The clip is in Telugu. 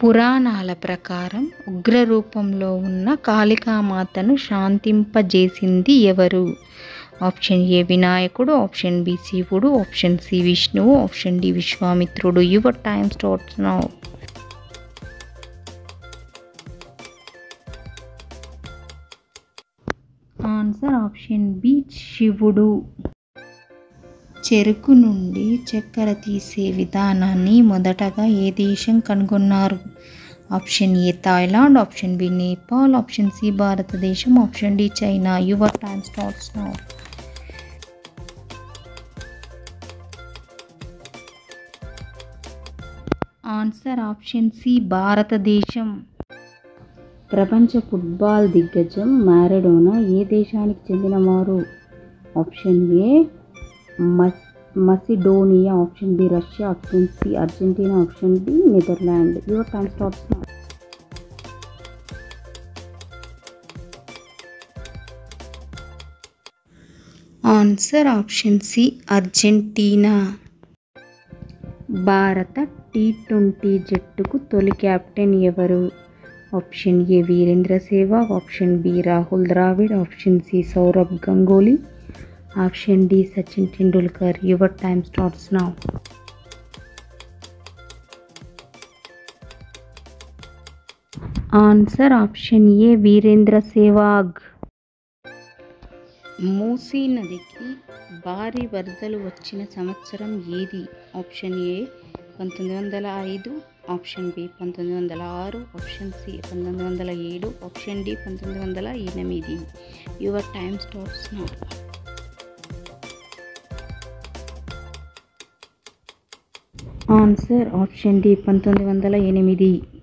పురాణాల ప్రకారం ఉగ్రరూపంలో ఉన్న కాళికామాతను శాంతింపజేసింది ఎవరు? ఆప్షన్ ఏ వినాయకుడు, ఆప్షన్ బి శివుడు, ఆప్షన్ సి విష్ణువు, ఆప్షన్ డి విశ్వామిత్రుడు. Your time starts now. Answer option B శివుడు. చెరుకు నుండి చక్కెర తీసే విధానాన్ని మొదటగా ఏ దేశం కనుగొన్నారు? Option A Thailand, option B Nepal, option C భారతదేశం, option D China. Your time starts now. Answer option C భారతదేశం. ప్రపంచ ఫుట్బాల్ దిగ్గజం మారడోనా ఏ దేశానికి చెందినవారు? Option A Macedonia, option B Russia, option C Argentina, option D Netherland. Your time starts now. Answer option C Argentina. భారత టీ20 జట్టుకు తొలి కెప్టెన్ ఎవరు? Option A Virender Sehwag, option B Rahul Dravid, option C Sourav Ganguly, option D Sachin Tendulkar. Your time starts now. Answer option A Virender Sehwag. Musi నదికి భారీ వరదలు వచ్చిన సంవత్సరం ఏది? Option A 1905, option B 1906, option C 1907, option D 1908. Your time starts now. Answer option D 1908.